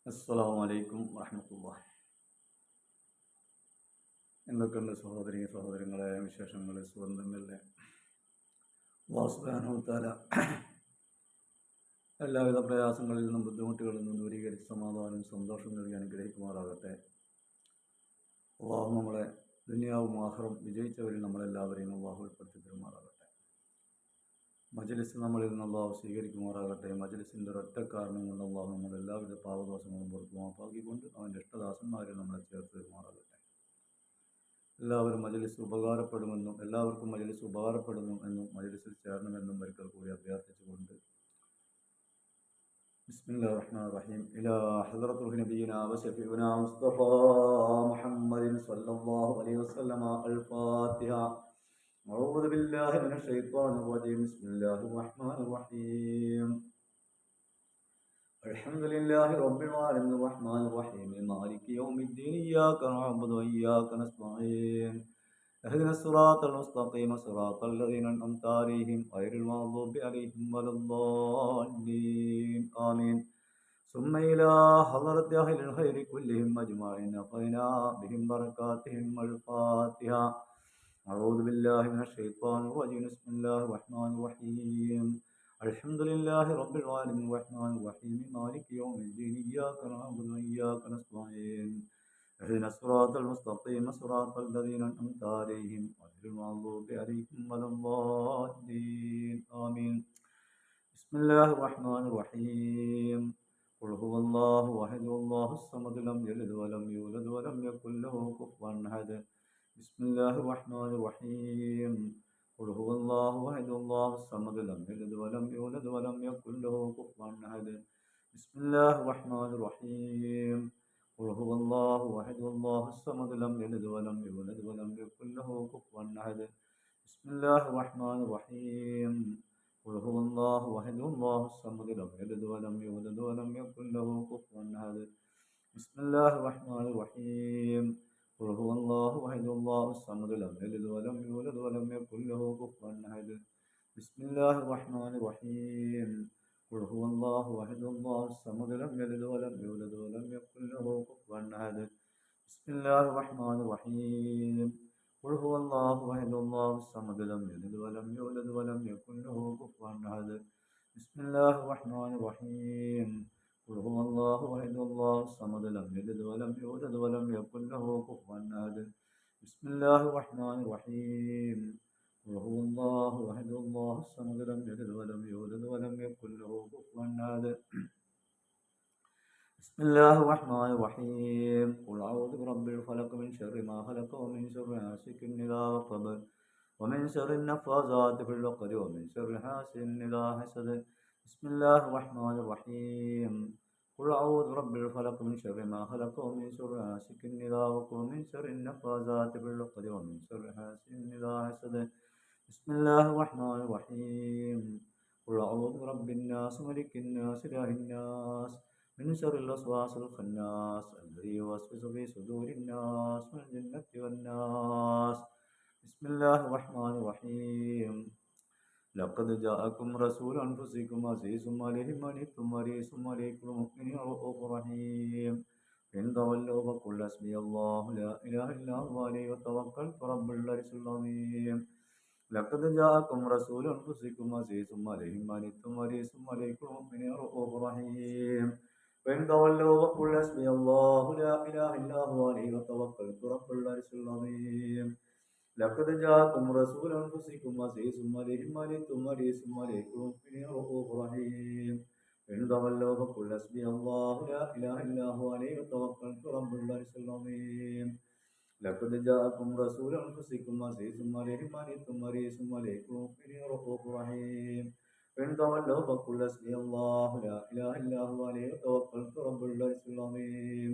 അസ്സലാമു അലൈക്കും വറഹ്മത്തുള്ളാഹി. എന്തൊക്കെയുണ്ട് സഹോദരങ്ങളെ, വിശേഷങ്ങൾ? സുഖം തന്നെയല്ലേ? അല്ലാഹു സുബ്ഹാനഹു വ തആല എല്ലാവിധ പ്രയാസങ്ങളിൽ നിന്നും ബുദ്ധിമുട്ടുകളിൽ നിന്നും ദൂരീകരിച്ച് സമാധാനം സന്തോഷം നൽകി അനുഗ്രഹിക്കുമാറാകട്ടെ. അള്ളാഹു നമ്മളെ ദുനിയാവും ആഖിറവും വിജയിച്ചവരിൽ നമ്മളെല്ലാവരെയും അള്ളാഹു ഉൾപ്പെടുത്തി തരുമാറാകട്ടെ. മജ്‌ലിസ് നമ്മളിൽ നിന്ന് അള്ളാഹു സ്വീകരിക്കുമാറാകട്ടെ. മജ്‌ലിസിൻ്റെ ഒരൊറ്റ കാരണം കൊണ്ട് അള്ളാഹു നമ്മുടെ എല്ലാവിധ പാപദോഷങ്ങളും പുറത്തു മാപ്പാക്കിക്കൊണ്ട് അവൻ്റെ ഇഷ്ടദാസന്മാരിൽ നമ്മളെ ചേർത്ത് തരുമാറാകട്ടെ. എല്ലാവർക്കും മജ്‌ലിസ് ഉപകാരപ്പെടുന്നു എന്നും മജ്‌ലിസിൽ ചേരണമെന്നും ഒരിക്കൽ കൂടി അഭ്യർത്ഥിച്ചുകൊണ്ട് ബിസ്മില്ലാഹിർ റഹ്മാനിർ റഹീം. ഇലാ ഹദ്റത്തുൽ നബിയിനാ വശഫീഉനാ മുസ്തഫാ മുഹമ്മദിൻ സ്വല്ലല്ലാഹു അലൈഹി വസല്ലമ അൽ ഫാത്തിഹ. അഊദു ബില്ലാഹി മിനശ് ശൈത്വാനിർ റജീം. ബിസ്മില്ലാഹിർ റഹ്മാനിർ റഹീം. അൽഹംദുലില്ലാഹി റബ്ബിൽ ആലമീൻ റഹ്മാനിർ റഹീം മാലികി യൗമിദ്ദീൻ ഇയ്യാക നഅ്ബുദു വ ഇയ്യാക നസ്തഈൻ اهدنا الصراط المستقيم صراط الذين أنعمت عليهم غير المغضوب عليهم ولا الضالين آمين. ثم إلى حضرة أهل الخير كلهم أجمعين أقينا بهم بركاتهم الفاتحة. أعوذ بالله من الشيطان الرجيم. بسم الله الرحمن الرحيم. الحمد لله رب العالمين الرحمن الرحيم مالك يوم الدين إياك نعبد وإياك نستعين اهدنا الصراط المستقيم صراط الذين أنعمت عليهم غير المغضوب عليهم ولا الضالين آمين. بسم الله الرحمن الرحيم. قل هو الله أحد الله الصمد لم يلد ولم يولد ولم يكن له كفوا أحد. بسم الله الرحمن الرحيم. قل هو الله أحد الله الصمد لم يلد ولم يولد ولم يكن له كفوا أحد. بسم الله الرحمن الرحيم. قل هو الله أحد الله الصمد لم يلد ولم يولد ولم يكن له كفوا أحد. بسم الله الرحمن الرحيم. قل هو الله أحد الله الصمد لم يلد ولم يولد ولم يكن له كفوا أحد. بسم الله الرحمن الرحيم. قل هو الله أحد الله الصمد لم يلد ولم يولد ولم يكن له كفوا أحد. بسم الله الرحمن الرحيم. قل هو الله أحد الله الصمد لم يلد ولم يولد ولم يكن له كفوا أحد. بسم الله الرحمن الرحيم. قل هو الله أحد الله الصمد لم يلد ولم يولد ولم يكن له كفوا أحد. بسم الله الرحمن الرحيم. قل هو الله أحد الله الصمد لم يلد ولم يولد ولم يكن له كفوا أحد. بسم الله الرحمن الرحيم. قل هو الله أحد الله الصمد لم يلد ولم يولد ولم يكن له كفوا أحد. بسم الله الرحمن الرحيم. قل أعوذ برب الفلق من شر ما خلق ومن شر غاسق إذا وقب ومن شر النفاثات في العقد ومن شر حاسد إذا حسد. بسم الله الرحمن الرحيم. قل أعوذ برب الفلق من شر ما خلق ومن شر غاسق إذا وقب ومن شر النفاثات في العقد ومن شر حاسد إذا حسد. بسم الله الرحمن الرحيم. قل أعوذ برب الناس ملك الناس إله الناس من شر الوسواس الخناس الذي يوسوس في صدور الناس من الجنة والناس. بسم الله الرحمن الرحيم. لقد جاءكم رسول أنفسكم عزيز عليه ما عنتم حريص عليكم بالمؤمنين رؤوف رحيم. إن تولوا فقل حسبي الله لا إله إلا هو عليه توكلت رب العرش العظيم. لقد جاءكم رسول أنفسكم عزيز عليه ما عنتم حريص عليكم بالمؤمنين رؤوف رحيم. وإن تولوا فقل حسبي الله لا إله إلا هو عليه توكلت رب العرش العظيم. لقد جاءكم رسول أنفسكم عزيز عليه ما عنتم حريص عليكم بالمؤمنين رؤوف رحيم. وإن تولوا فقل حسبي الله لا إله إلا هو عليه توكلت رب العرش العظيم. لقد جاءكم رسول أنفسكم عزيز عليه ما عنتم حريص عليكم بالمؤمنين رؤوف رحيم. وإن تولوا فقل حسبي الله لا إله إلا هو عليه توكلت رب العرش العظيم.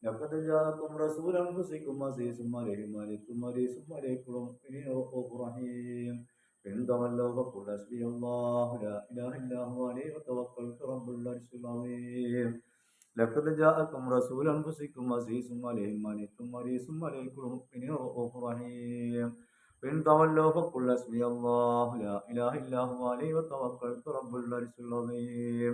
لقد جاءكم رسول أنفسكم عزيز عليه ما عنتم حريص عليكم بالمؤمنين رؤوف رحيم. وإن تولوا فقل حسبي الله لا إله إلا هو عليه توكلت رب العرش العظيم. لقد جاءكم رسول أنفسكم عزيز عليه ما عنتم حريص عليكم بالمؤمنين رؤوف رحيم. وإن تولوا فقل حسبي الله لا إله إلا هو عليه توكلت رب العرش العظيم.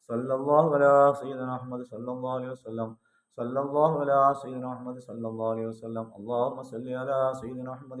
صلى الله على سيدنا محمد صلى الله عليه وسلم. صلى الله على سيدنا محمد صلى الله عليه وسلم. اللهم صل على سيدنا محمد